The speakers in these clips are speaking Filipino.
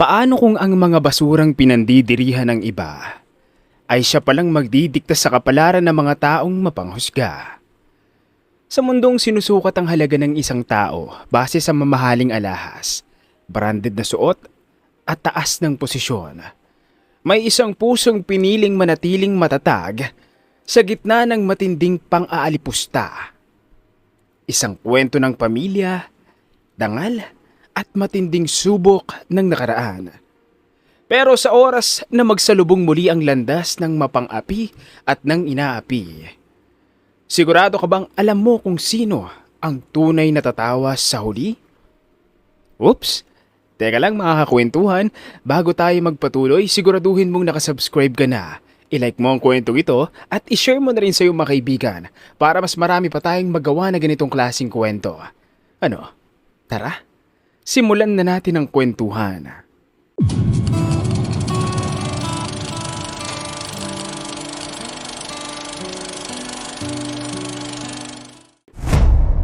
Paano kung ang mga basurang pinandidirihan ng iba ay siya palang magdidikta sa kapalaran ng mga taong mapanghusga? Sa mundong sinusukat ang halaga ng isang tao base sa mamahaling alahas, branded na suot at taas ng posisyon, may isang pusong piniling manatiling matatag sa gitna ng matinding pang-aalipusta. Isang kwento ng pamilya, dangal at matinding subok ng nakaraan. Pero sa oras na magsalubong muli ang landas ng mapang-api at ng inaapi, sigurado ka bang alam mo kung sino ang tunay na tatawa sa huli? Oops! Teka lang mga kakwentuhan, bago tayo magpatuloy, siguraduhin mong nakasubscribe ka na. I-like mo ang kwentong ito at i-share mo na rin sa iyong mga kaibigan para mas marami pa tayong magawa na ganitong klaseng kwento. Ano? Tara, simulan na natin ang kwentuhan.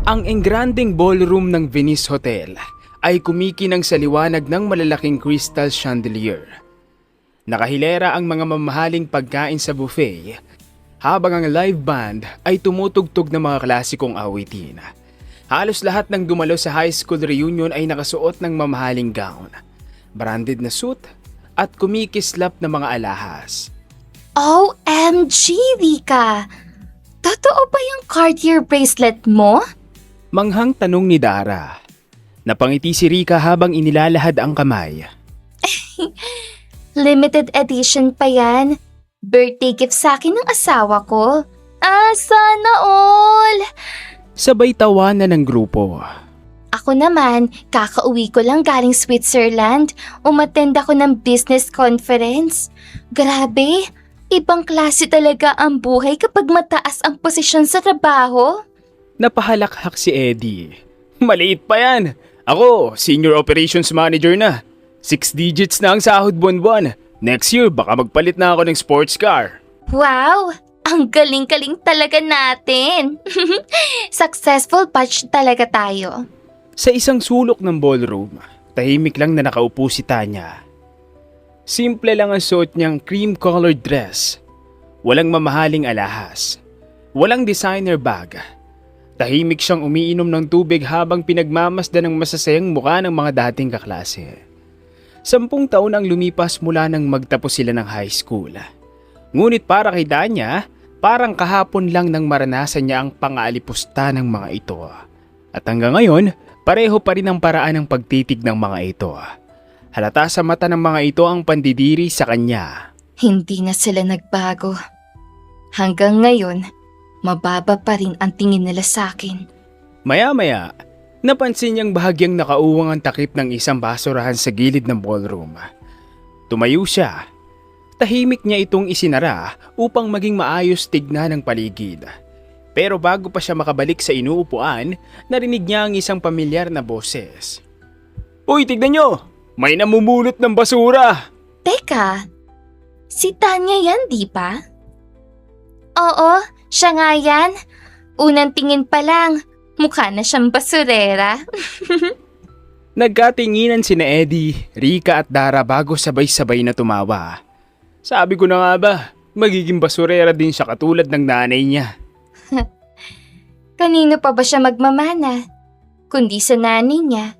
Ang engranding ballroom ng Venice Hotel ay kumikinang sa liwanag ng malalaking crystal chandelier. Nakahilera ang mga mamahaling pagkain sa buffet habang ang live band ay tumutugtog ng mga klasikong awitin. Halos lahat ng dumalo sa high school reunion ay nakasuot ng mamahaling gown, branded na suit at kumikislap na mga alahas. OMG, Rika! Totoo ba yung Cartier bracelet mo? Manghang tanong ni Dara. Napangiti si Rika habang inilalahad ang kamay. Limited edition pa yan. Birthday gift sa akin ng asawa ko. Sana all! Sabay tawanan ng grupo. Ako naman, kakauwi ko lang galing Switzerland. Umattend ako ng business conference. Grabe, ibang klase talaga ang buhay kapag mataas ang posisyon sa trabaho. Napahalakhak si Eddie. Maliit pa yan. Ako, senior operations manager na. 6 digits na ang sahod buwan-buwan. Next year, baka magpalit na ako ng sports car. Wow! Ang galing-galing talaga natin. Successful batch talaga tayo. Sa isang sulok ng ballroom, tahimik lang na nakaupo si Tanya. Simple lang ang suot niyang cream-colored dress. Walang mamahaling alahas. Walang designer bag. Tahimik siyang umiinom ng tubig habang pinagmamasdan ng masasayang mukha ng mga dating kaklase. 10 taon ang lumipas mula nang magtapos sila ng high school. Ngunit para kay Tanya, parang kahapon lang nang maranasan niya ang pang-aalipusta ng mga ito. At hanggang ngayon, pareho pa rin ang paraan ng pagtitig ng mga ito. Halata sa mata ng mga ito ang pandidiri sa kanya. Hindi na sila nagbago. Hanggang ngayon, mababa pa rin ang tingin nila sa akin. Maya-maya, napansin niyang bahagyang nakauwang ang takip ng isang basurahan sa gilid ng ballroom. Tumayo siya. Tahimik niya itong isinara upang maging maayos tignan ng paligid. Pero bago pa siya makabalik sa inuupuan, narinig niya ang isang pamilyar na boses. Uy, tignan niyo! May namumulot ng basura! Teka, si Tanya yan, di ba? Oo, siya nga yan. Unang tingin pa lang, mukha na siyang basurera. Nagkatinginan sina Eddie, Rika at Dara bago sabay-sabay na tumawa. Sabi ko na nga ba, magiging basurera din siya katulad ng nanay niya. Kanino pa ba siya magmamana? Kundi sa nanay niya.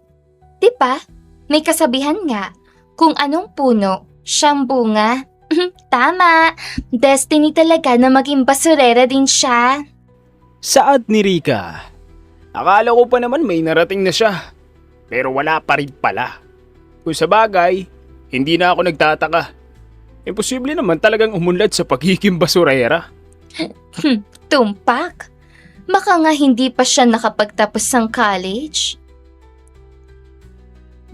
Di ba? May kasabihan nga, kung anong puno, siyang bunga. Tama, destiny talaga na maging basurera din siya. Saad ni Rika. Akala ko pa naman may narating na siya. Pero wala pa rin pala. Kung sa bagay, hindi na ako nagtataka. Imposible naman talagang umunlad sa pagiging basurera. Tumpak. Baka nga hindi pa siya nakapagtapos ng college.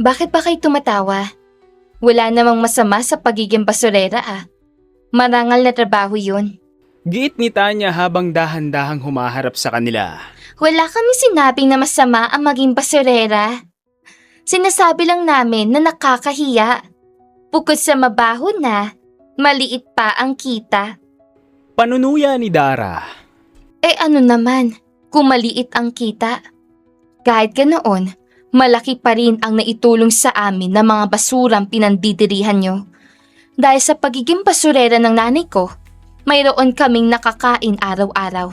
Bakit ba kayo tumatawa? Wala namang masama sa pagiging basurera Marangal na trabaho yun. Giit ni Tanya habang dahan-dahang humaharap sa kanila. Wala kami sinabing na masama ang maging basurera. Sinasabi lang namin na nakakahiya. Bukod sa mabaho na, maliit pa ang kita. Panunuya ni Dara. Ano naman, kung maliit ang kita? Kahit ganoon, malaki pa rin ang naitulong sa amin ng mga basurang pinandidirihan nyo. Dahil sa pagiging basurera ng nanay ko, mayroon kaming nakakain araw-araw.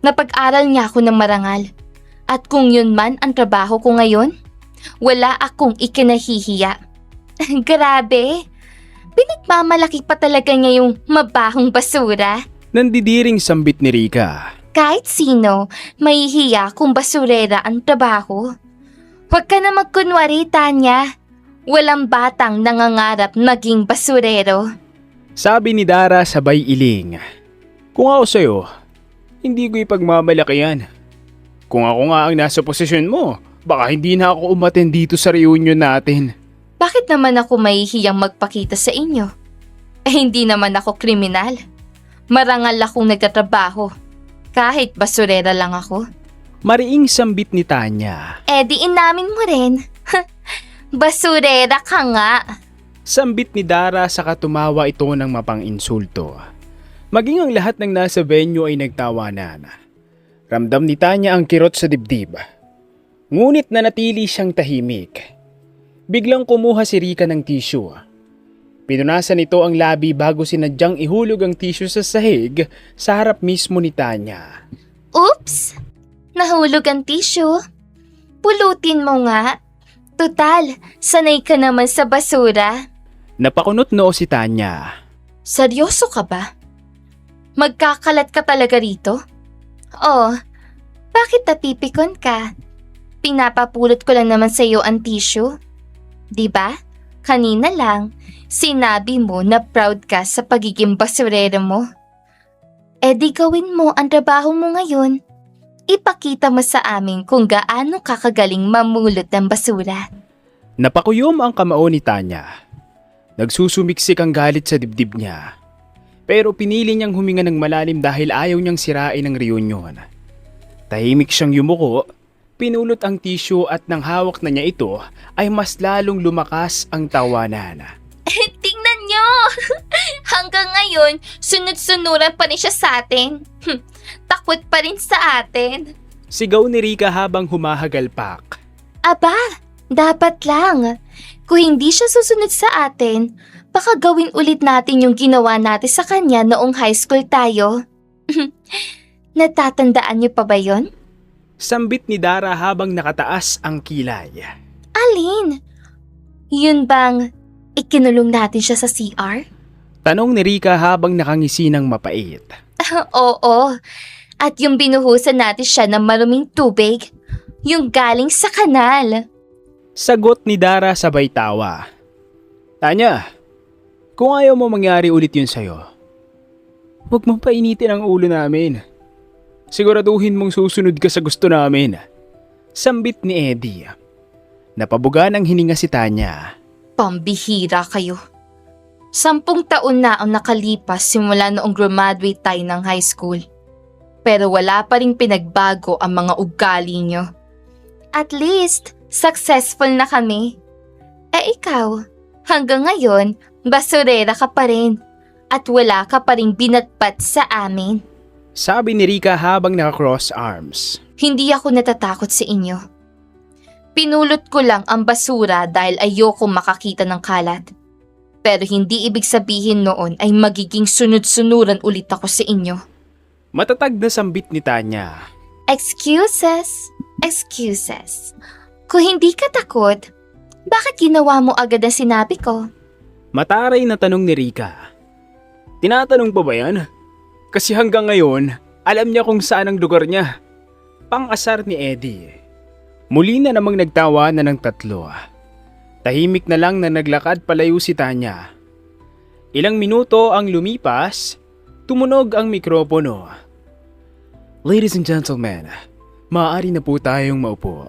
Napag-aral niya ako ng marangal. At kung yun man ang trabaho ko ngayon, wala akong ikinahihiya. Grabe! Pinagmamalaki pa talaga niya yung mabahong basura. Nandidiring sambit ni Rika. Kahit sino, mahihiya kung basurera ang trabaho. Huwag ka na magkunwari, Tanya. Walang batang nangangarap maging basurero. Sabi ni Dara sabay iling. Kung ako sa'yo, hindi ko ipagmamalaki yan. Kung ako nga ang nasa posisyon mo, baka hindi na ako umattend dito sa reunion natin. Bakit naman ako mahihiyang magpakita sa inyo? Hindi naman ako kriminal. Marangal akong nagtatrabaho. Kahit basurera lang ako. Mariing sambit ni Tanya. Di inamin mo rin. Basurera ka nga. Sambit ni Dara sa katumawa ito ng mapang-insulto. Maging ang lahat ng nasa venue ay nagtawanan. Ramdam ni Tanya ang kirot sa dibdib. Ngunit nanatili siyang tahimik. Biglang kumuha si Rika ng tissue. Pinunasan nito ang labi bago sinadyang ihulog ang tissue sa sahig sa harap mismo ni Tanya. Oops! Nahulog ang tissue. Pulutin mo nga. Tutal, sanay ka naman sa basura. Napakunot noo si Tanya. Seryoso ka ba? Magkakalat ka talaga rito? Oh, bakit napipikon ka? Pinapapulot ko lang naman sa iyo ang tissue. Diba? Kanina lang, sinabi mo na proud ka sa pagiging basurero mo. Di gawin mo ang trabaho mo ngayon. Ipakita mo sa amin kung gaano kakagaling mamulot ng basura. Napakuyom ang kamao ni Tanya. Nagsusumiksik ang galit sa dibdib niya. Pero pinili niyang huminga ng malalim dahil ayaw niyang sirain ang reunion. Tahimik siyang yumuko, pinulot ang tissue at nang hawak na niya ito ay mas lalong lumakas ang tawanan. Tingnan niyo! Hanggang ngayon, sunod-sunuran pa rin siya sa atin. Takot pa rin sa atin. Sigaw ni Rika habang humahagalpak. Aba, dapat lang. Kung hindi siya susunod sa atin, baka gawin ulit natin yung ginawa natin sa kanya noong high school tayo. Natatandaan niyo pa ba yon? Sambit ni Dara habang nakataas ang kilay. Alin? Yun bang ikinulong natin siya sa CR? Tanong ni Rika habang nakangisi ng mapait. Oo. At yung binuhusan natin siya ng maruming tubig, yung galing sa kanal. Sagot ni Dara sabay tawa. Tanya, kung ayaw mo mangyari ulit yun sa'yo, huwag mong painitin ang ulo namin. Siguraduhin mong susunod ka sa gusto namin. Sambit ni Eddie. Napabuga ng hininga si Tanya. Pambihira kayo. 10 taon na ang nakalipas simula noong graduate tayo ng high school. Pero wala pa rin pinagbago ang mga ugali nyo. At least, successful na kami. Ikaw, hanggang ngayon, basurera ka pa rin. At wala ka pa rin binatpat sa amin. Sabi ni Rika habang naka-cross arms. Hindi ako natatakot sa inyo. Pinulot ko lang ang basura dahil ayoko makakita ng kalat. Pero hindi ibig sabihin noon ay magiging sunod-sunuran ulit ako sa inyo. Matatag na sambit ni Tanya. Excuses. Kung hindi ka takot, bakit ginawa mo agad ang sinabi ko? Mataray na tanong ni Rika. Tinatanong pa ba yan? Kasi hanggang ngayon, alam niya kung saan ang lugar niya. Pang-asar ni Eddie. Muli na namang nagtawanan ng tatlo. Tahimik na lang na naglakad palayo si Tanya. Ilang minuto ang lumipas, tumunog ang mikropono. Ladies and gentlemen, maaari na po tayong maupo.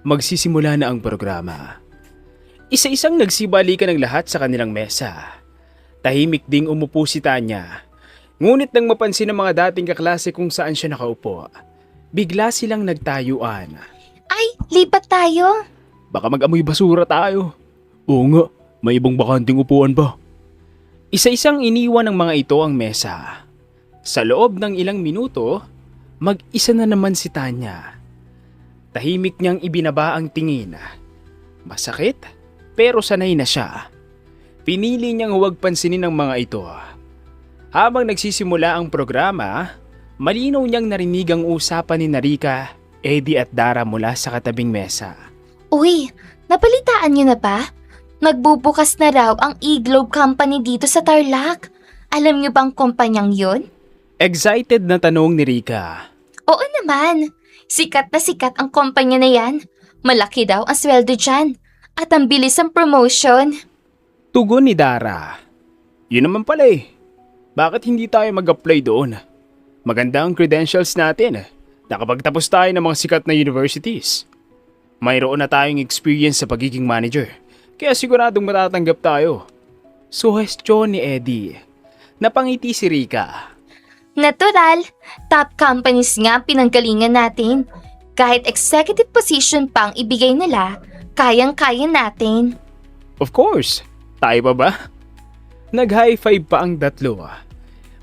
Magsisimula na ang programa. Isa-isang nagsibalikan ng lahat sa kanilang mesa. Tahimik ding umupo si Tanya. Ngunit nang mapansin ng mga dating kaklase kung saan siya nakaupo, bigla silang nagtayuan. Ay, lipat tayo. Baka mag-amoy basura tayo. Oo nga, may ibang bakanting upuan ba? Isa-isang iniwan ng mga ito ang mesa. Sa loob ng ilang minuto, mag-isa na naman si Tanya. Tahimik niyang ibinaba ang tingin. Masakit, pero sanay na siya. Pinili niyang huwag pansinin ang mga ito. Habang nagsisimula ang programa, malinaw niyang narinig ang usapan ni Rika, Eddie at Dara mula sa katabing mesa. Uy, napalitaan niyo na ba? Magbubukas na raw ang E-Globe Company dito sa Tarlac. Alam niyo bang kumpanyang yun? Excited na tanong ni Rika. Oo naman. Sikat na sikat ang kumpanya na yan. Malaki daw ang sweldo dyan. At ang bilis ang promotion. Tugon ni Dara. Yun naman pala eh. Bakit hindi tayo mag-apply doon? Maganda ang credentials natin. Nakapagtapos tayo ng mga sikat na universities. Mayroon na tayong experience sa pagiging manager, kaya siguradong matatanggap tayo. Suhestyon ni Eddie. Napangiti si Rika. Natural, top companies nga pinanggalingan natin. Kahit executive position pang ibigay nila, kayang-kaya natin. Of course, tayo pa ba? Nag-high five pa ang tatlo.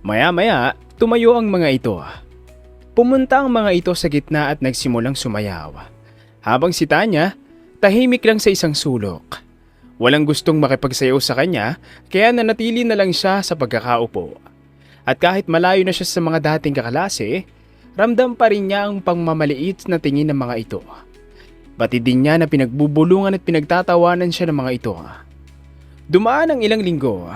Maya-maya, tumayo ang mga ito. Pumunta ang mga ito sa gitna at nagsimulang sumayaw. Habang si Tanya, tahimik lang sa isang sulok. Walang gustong makipagsayaw sa kanya, kaya nanatili na lang siya sa pagkakaupo. At kahit malayo na siya sa mga dating kaklase, ramdam pa rin niya ang pangmamaliit na tingin ng mga ito. Pati din niya na pinagbubulungan at pinagtatawanan siya ng mga ito. Dumaan ang ilang linggo.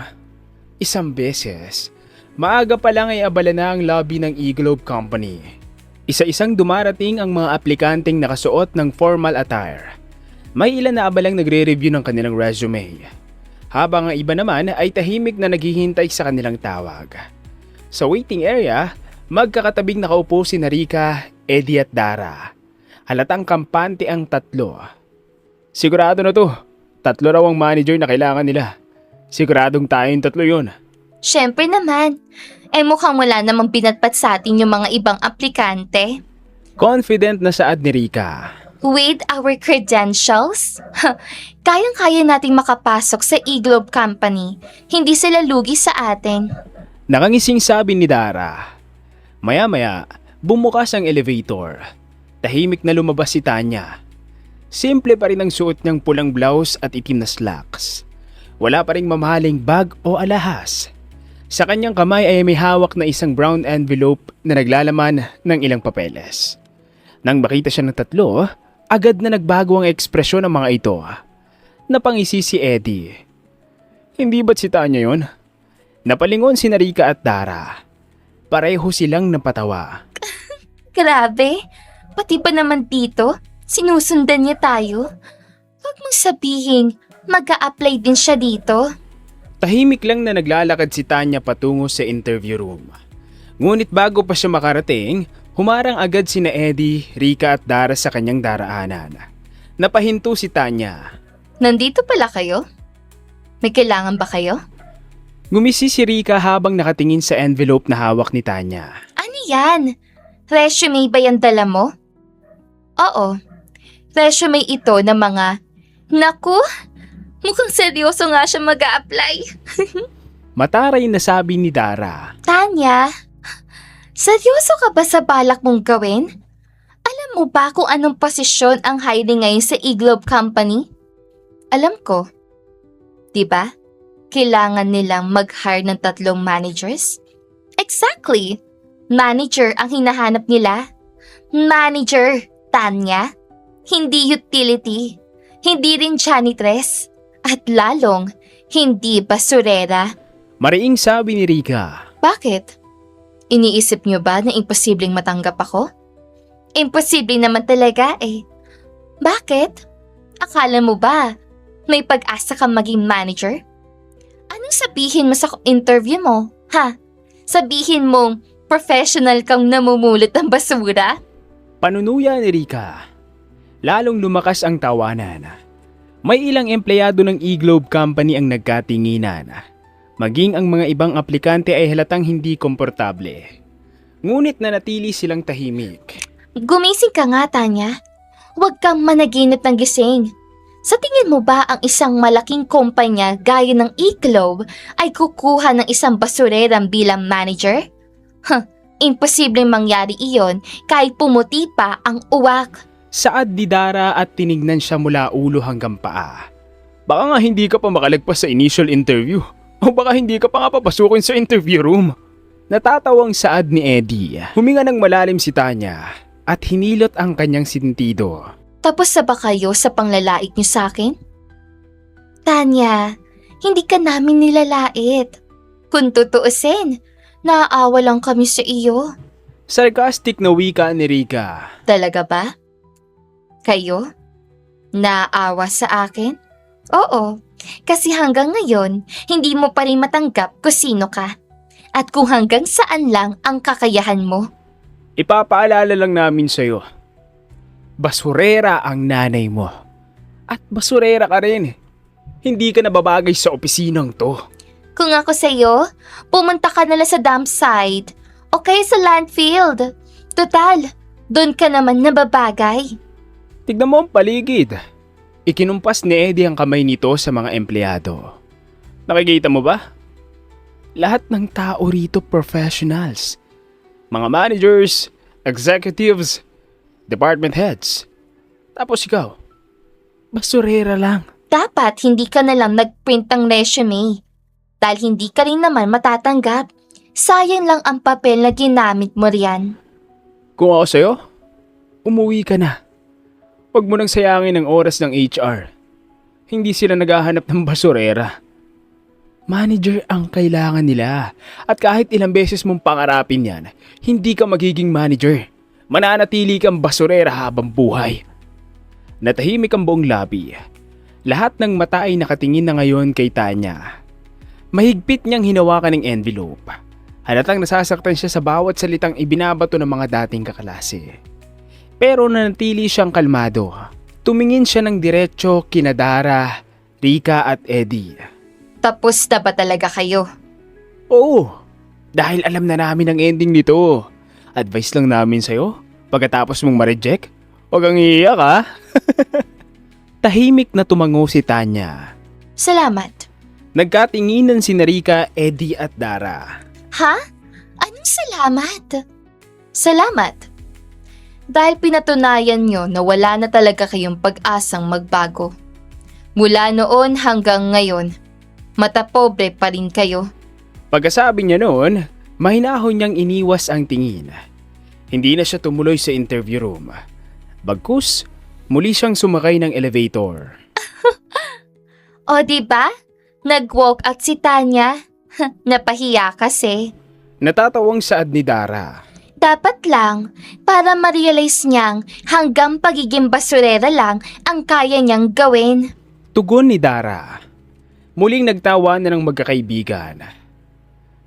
Isang beses, maaga pa lang ay abala na ang lobby ng E-Globe Company. Isa-isang dumarating ang mga aplikanteng nakasuot ng formal attire. May ilan na abalang nagre-review ng kanilang resume. Habang ang iba naman ay tahimik na naghihintay sa kanilang tawag. Sa waiting area, magkakatabing nakaupo si Rika, Eddie at Dara. Halatang kampante ang tatlo. Sigurado na to. Tatlo raw ang manager na kailangan nila. Siguradong tayong tatlo yun. Siyempre naman. Mukhang wala namang binatpat sa atin yung mga ibang aplikante. Confident na saad ni Rika. With our credentials, kayang-kaya nating makapasok sa E-Globe Company. Hindi sila lugi sa atin. Nakangising sabi ni Dara. Maya-maya, bumukas ang elevator. Tahimik na lumabas si Tanya. Simple pa rin ang suot niyang pulang blouse at itim na slacks. Wala pa ring mamahaling bag o alahas. Sa kanyang kamay ay may hawak na isang brown envelope na naglalaman ng ilang papeles. Nang makita siya ng tatlo, agad na nagbago ang ekspresyon ng mga ito. Napangisi si Eddie. Hindi ba't si Tanya yun? Napalingon si Rika at Dara. Pareho silang napatawa. Grabe, pati pa naman dito, sinusundan niya tayo. Huwag mong sabihin, mag-a-apply din siya dito. Tahimik lang na naglalakad si Tanya patungo sa interview room. Ngunit bago pa siya makarating, humarang agad sina Eddie, Rika at Dara sa kanyang daraanan. Napahinto si Tanya. Nandito pala kayo? May kailangan ba kayo? Ngumisi si Rika habang nakatingin sa envelope na hawak ni Tanya. Ano yan? Resume ba yan dala mo? Oo. Resume ito ng mga... Naku! Mukhang seryoso nga siya mag-a-apply. Mataray na sabi ni Dara. Tanya, seryoso ka ba sa balak mong gawin? Alam mo ba kung anong posisyon ang hiring ngayon sa E-Globe Company? Alam ko. Diba? Kailangan nilang mag-hire ng 3 managers? Exactly. Manager ang hinahanap nila. Manager, Tanya. Hindi utility. Hindi rin janitress. At lalong, hindi basurera. Mariing sabi ni Rika. Bakit? Iniisip niyo ba na imposibleng matanggap ako? Imposible naman talaga eh. Bakit? Akala mo ba may pag-asa kang maging manager? Anong sabihin mo sa interview mo? Ha? Sabihin mong professional kang namumulot ng basura? Panunuya ni Rika. Lalong lumakas ang tawanan. May ilang empleyado ng E-Globe Company ang nagkatinginan. Maging ang mga ibang aplikante ay halatang hindi komportable. Ngunit nanatili silang tahimik. Gumising ka nga, Tanya. Huwag kang managinip ng gising. Sa tingin mo ba ang isang malaking kumpanya gaya ng E-Globe ay kukuha ng isang basurerang bilang manager? Imposibleng mangyari iyon kahit pumuti pa ang uwak. Saad ni Dara at tinignan siya mula ulo hanggang paa. Baka nga hindi ka pa makalagpas sa initial interview. O baka hindi ka pa nga papasukin sa interview room. Natatawang saad ni Eddie. Huminga ng malalim si Tanya at hinilot ang kanyang sentido. Tapos na ba kayo sa panglalait niyo sa akin? Tanya, hindi ka namin nilalait. Kung tutuusin, naaawa lang kami sa iyo. Sarcastic na wika ni Rika. Talaga ba? Kayo? Naaawa sa akin? Oo, kasi hanggang ngayon, hindi mo pa rin matanggap kung sino ka. At kung hanggang saan lang ang kakayahan mo. Ipapaalala lang namin sa'yo. Basurera ang nanay mo. At basurera ka rin. Hindi ka nababagay sa opisinang to. Kung ako sa'yo, pumunta ka nala sa dump site o kaya sa landfill. Total, doon ka naman nababagay. Tignan mo ang paligid. Ikinumpas ni Eddie ang kamay nito sa mga empleyado. Nakikita mo ba? Lahat ng tao rito professionals. Mga managers, executives, department heads. Tapos ikaw, basurera lang. Dapat hindi ka nalang nagprint ng resume. Dahil hindi ka rin naman matatanggap. Sayang lang ang papel na ginamit mo riyan. Kung ako sa'yo, umuwi ka na. Huwag mo nang sayangin ang oras ng HR. Hindi sila naghahanap ng basurera. Manager ang kailangan nila. At kahit ilang beses mong pangarapin yan, hindi ka magiging manager. Mananatili kang basurera habang buhay. Natahimik ang buong labi. Lahat ng mata ay nakatingin na ngayon kay Tanya. Mahigpit niyang hinawakan ng envelope. Halatang nasasaktan siya sa bawat salitang ibinabato ng mga dating kaklase. Pero nanatili siyang kalmado. Tumingin siya ng diretso kina Dara, Rika at Eddie. Tapos na ba talaga kayo? Oo, dahil alam na namin ang ending nito. Advice lang namin sa'yo, pagkatapos mong ma-reject, huwag kang iiyak ha. Tahimik na tumango si Tanya. Salamat. Nagkatinginan si Rika, Eddie at Dara. Ha? Anong salamat? Salamat. Dahil pinatunayan nyo na wala na talaga kayong pag-asang magbago. Mula noon hanggang ngayon, matapobre pa rin kayo. Pagkasabi niya noon, mahinahon niyang iniwas ang tingin. Hindi na siya tumuloy sa interview room. Bagkus, muli siyang sumakay ng elevator. O diba? Nag-walk out si Tanya. Napahiya kasi. Natatawang saad ni Dara. Dapat lang, para ma-realize niyang hanggang pagiging basurera lang ang kaya niyang gawin. Tugon ni Dara. Muling nagtawanan ng magkakaibigan.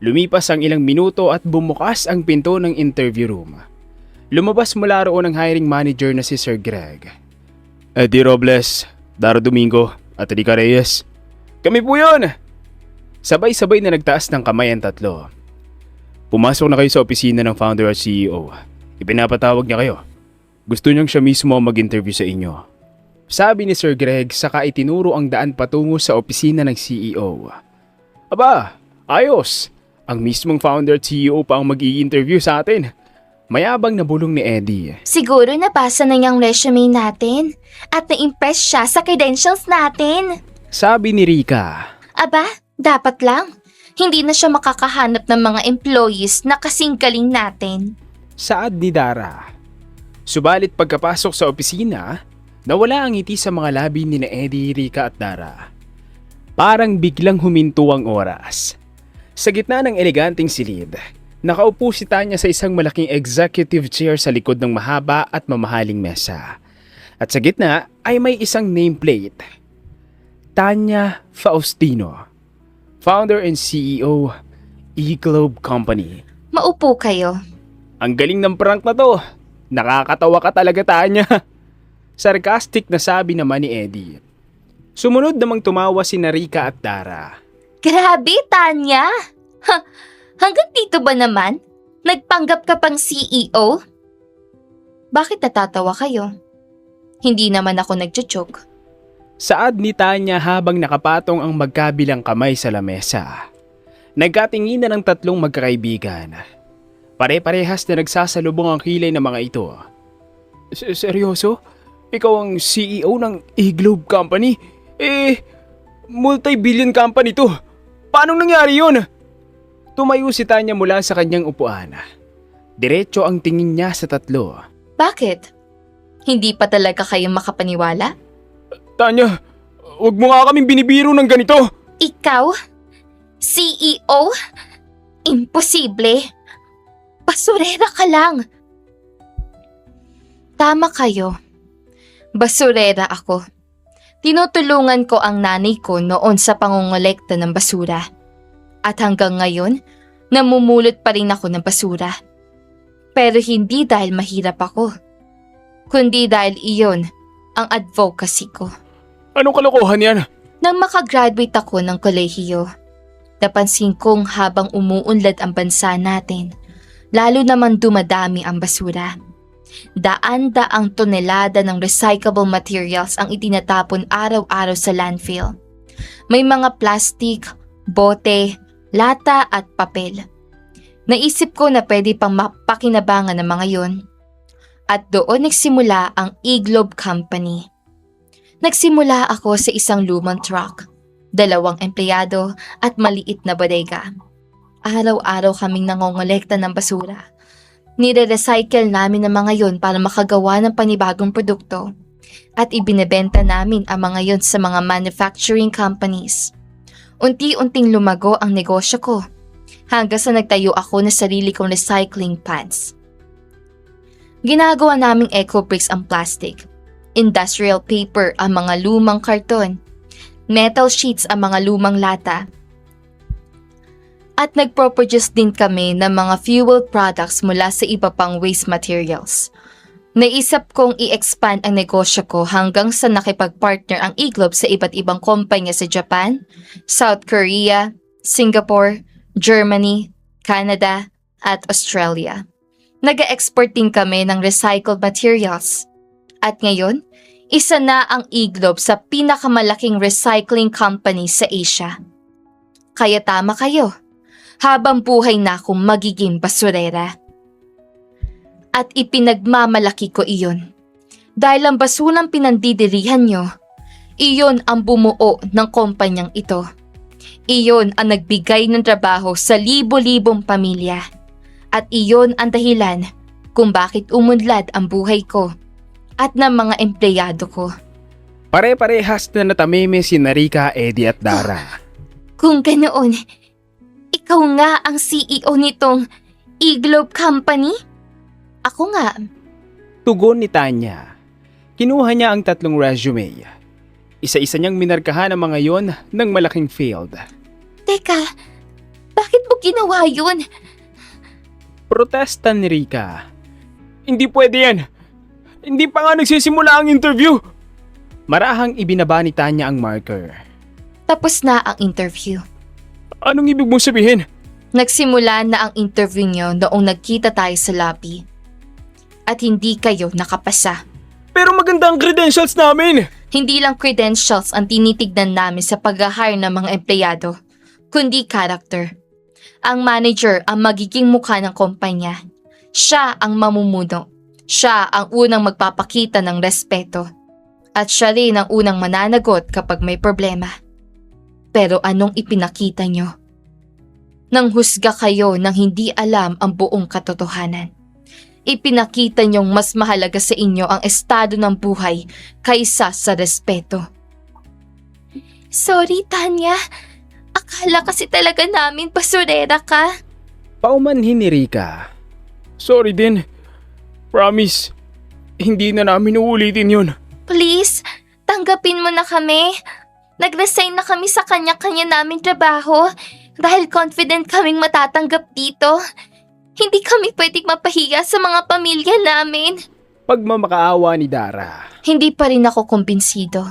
Lumipas ang ilang minuto at bumukas ang pinto ng interview room. Lumabas mula roon ang hiring manager na si Sir Greg. Eddie Robles, Dara Domingo at Rika Reyes. Kami po yun! Sabay-sabay na nagtaas ng kamay ang tatlo. Pumasok na kayo sa opisina ng founder at CEO. Ipinapatawag niya kayo. Gusto niyang siya mismo ang mag-interview sa inyo. Sabi ni Sir Greg saka itinuro ang daan patungo sa opisina ng CEO. Aba, ayos! Ang mismong founder at CEO pa ang mag-i-interview sa atin. Mayabang na bulong ni Eddie. Siguro nabasa na niyang resume natin at na-impress siya sa credentials natin. Sabi ni Rika. Aba, dapat lang. Hindi na siya makakahanap ng mga employees na kasing galing natin. Saad ni Dara. Subalit pagkapasok sa opisina, nawala ang ngiti sa mga labi ni Eddie, Rika at Dara. Parang biglang huminto ang oras. Sa gitna ng eleganteng silid, nakaupo si Tanya sa isang malaking executive chair sa likod ng mahaba at mamahaling mesa. At sa gitna ay may isang nameplate. Tanya Faustino, Founder and CEO, E-Globe Company. Maupo kayo. Ang galing ng prank na to. Nakakatawa ka talaga, Tanya. Sarcastic na sabi naman ni Eddie. Sumunod namang tumawa si Rika at Dara. Grabe, Tanya! Ha, hanggang dito ba naman? Nagpanggap ka pang CEO? Bakit natatawa kayo? Hindi naman ako nagjo-joke. Saad ni Tanya habang nakapatong ang magkabilang kamay sa lamesa. Nagkatinginan ng tatlong magkakaibigan. Pare-parehas na nagsasalubong ang kilay ng mga ito. Seryoso? Ikaw ang CEO ng E-Globe Company? Multi-billion company to. Paano nangyari yun? Tumayo si Tanya mula sa kanyang upuan. Diretso ang tingin niya sa tatlo. Bakit? Hindi pa talaga kayo makapaniwala? Tanya, wag mo nga kaming binibiro ng ganito. Ikaw? CEO? Imposible. Basurera ka lang. Tama kayo. Basurera ako. Tinutulungan ko ang nanay ko noon sa pangongolekta ng basura. At hanggang ngayon, namumulot pa rin ako ng basura. Pero hindi dahil mahirap ako, kundi dahil iyon ang advocacy ko. Anong kalokohan yan? Nang makagraduate ako ng kolehiyo, napansin kong habang umuunlad ang bansa natin, lalo naman dumadami ang basura. Daan-daang tonelada ng recyclable materials ang itinatapon araw-araw sa landfill. May mga plastic, bote, lata at papel. Naisip ko na pwede pang mapakinabangan ng mga yon. At doon nagsimula ang E-Globe Company. Nagsimula ako sa isang lumang truck, 2 empleyado at maliit na bodega. Araw-araw kaming nangongolekta ng basura. Nire-recycle namin ang mga yon para makagawa ng panibagong produkto at ibinebenta namin ang mga yon sa mga manufacturing companies. Unti-unting lumago ang negosyo ko hanggang sa nagtayo ako ng sarili kong recycling plants. Ginagawa naming eco-bricks ang plastic, industrial paper ang mga lumang karton, metal sheets ang mga lumang lata, at nagpo-produce din kami ng mga fuel products mula sa iba pang waste materials. Naisip kong i-expand ang negosyo ko hanggang sa nakipag-partner ang E-Globe sa iba't ibang kumpanya sa Japan, South Korea, Singapore, Germany, Canada, at Australia. Nag-export din kami ng recycled materials. At ngayon, isa na ang E-Globe sa pinakamalaking recycling company sa Asia. Kaya tama kayo. Habang buhay na akong magiging basurera. At ipinagmamalaki ko iyon. Dahil ang basurang pinandidirihan nyo, iyon ang bumuo ng kumpanyang ito. Iyon ang nagbigay ng trabaho sa libo-libong pamilya. At iyon ang dahilan kung bakit umunlad ang buhay ko at ng mga empleyado ko. Pare-parehas na natameme si Narika, Eddie at Dara. Kung ganoon, ikaw nga ang CEO nitong E-Globe Company? Ako nga. Tugon ni Tanya. Kinuha niya ang 3 resume. Isa-isa niyang minarkahan ang mga yon ng malaking field. Teka, bakit mo ginawa yun? Protesta ni Rika. Hindi pwede yan. Hindi pa nga nagsisimula ang interview. Marahang ibinaba ni Tanya ang marker. Tapos na ang interview. Anong ibig mong sabihin? Nagsimula na ang interview niyo noong nagkita tayo sa lobby. At hindi kayo nakapasa. Pero maganda ang credentials namin. Hindi lang credentials ang tinitignan namin sa pag-hire ng mga empleyado, kundi character. Ang manager ang magiging mukha ng kumpanya. Siya ang mamumuno. Siya ang unang magpapakita ng respeto. At siya rin ang unang mananagot kapag may problema. Pero anong ipinakita nyo? Nang husga kayo nang hindi alam ang buong katotohanan. Ipinakita nyong mas mahalaga sa inyo ang estado ng buhay kaysa sa respeto. Sorry, Tanya. Akala kasi talaga namin basurera ka. Paumanhin ni Rika. Sorry din. Promise, hindi na namin uulitin yun. Please, tanggapin mo na kami. Nag-resign na kami sa kanya-kanya naming trabaho dahil confident kaming matatanggap dito. Hindi kami pwedeng mapahiya sa mga pamilya namin. Pagmamakaawa ni Dara. Hindi pa rin ako kumbinsido.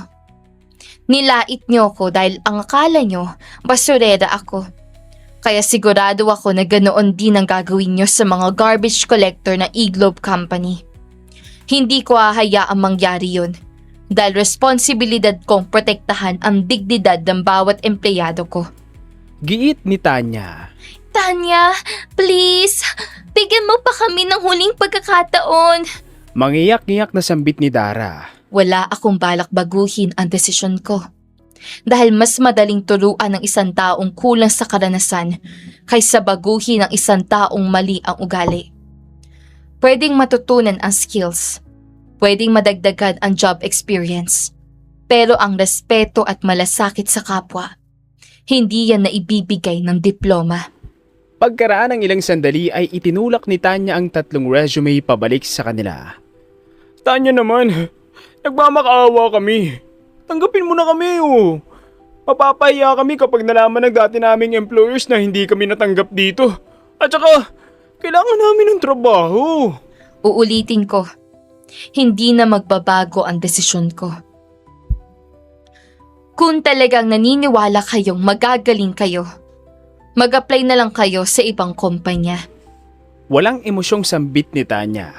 Nilait niyo ko dahil ang akala niyo basurera ako. Kaya sigurado ako na ganoon din ang gagawin niyo sa mga garbage collector ng E-Globe Company. Hindi ko hahayaang mangyari yun. Dahil responsibilidad kong protektahan ang dignidad ng bawat empleyado ko. Giit ni Tanya. Tanya, please, bigyan mo pa kami ng huling pagkakataon. Mangiyak-ngiyak na sambit ni Dara. Wala akong balak baguhin ang desisyon ko. Dahil mas madaling turuan ng isang taong kulang sa karanasan kaysa baguhin ng isang taong mali ang ugali. Pwedeng matutunan ang skills. Pwedeng madagdagan ang job experience. Pero ang respeto at malasakit sa kapwa, hindi yan naibibigay ng diploma. Pagkaraan ng ilang sandali ay itinulak ni Tanya ang 3 resume pabalik sa kanila. Tanya naman, nagmamakaawa kami. Tanggapin mo na kami oh. Mapapahiya kami kapag nalaman ng dati naming employers na hindi kami natanggap dito. At saka, kailangan namin ng trabaho. Uulitin ko, hindi na magbabago ang desisyon ko. Kung talagang naniniwala kayong magagaling kayo, mag-apply na lang kayo sa ibang kumpanya. Walang emosyong sambit ni Tanya.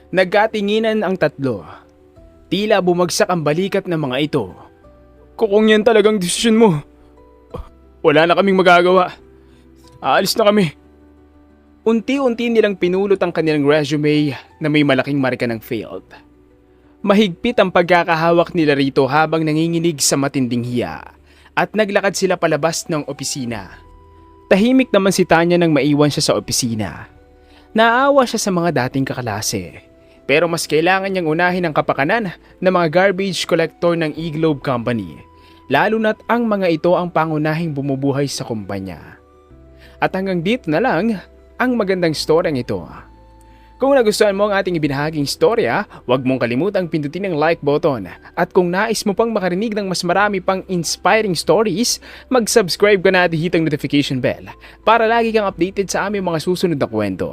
Nagkatinginan ang 3. Tila bumagsak ang balikat ng mga ito. Kung yan talagang desisyon mo, wala na kaming magagawa. Aalis na kami. Unti-unti nilang pinulot ang kanilang resume na may malaking marka ng failed. Mahigpit ang pagkakahawak nila rito habang nanginginig sa matinding hiya at naglakad sila palabas ng opisina. Tahimik naman si Tanya nang maiwan siya sa opisina. Naawa siya sa mga dating kaklase. Pero mas kailangan niyang unahin ang kapakanan ng mga garbage collector ng E-Globe Company, lalo na't ang mga ito ang pangunahing bumubuhay sa kumpanya. At hanggang dito na lang ang magandang storyang ito. Kung nagustuhan mo ang ating ibinahaging storya, huwag mong kalimutang pindutin ang like button. At kung nais mo pang makarinig ng mas marami pang inspiring stories, mag-subscribe ka na at hit ang notification bell para lagi kang updated sa aming mga susunod na kwento.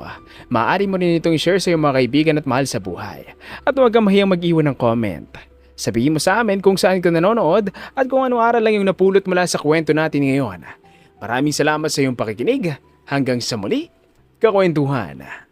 Maaari mo rin itong i-share sa iyong mga kaibigan at mahal sa buhay. At huwag kang mahiyang mag-iwan ng comment. Sabihin mo sa amin kung saan ka nanonood at kung anong aral lang yung napulot mula sa kwento natin ngayon. Maraming salamat sa iyong pakikinig. Hanggang sa muli, kakwentuhan.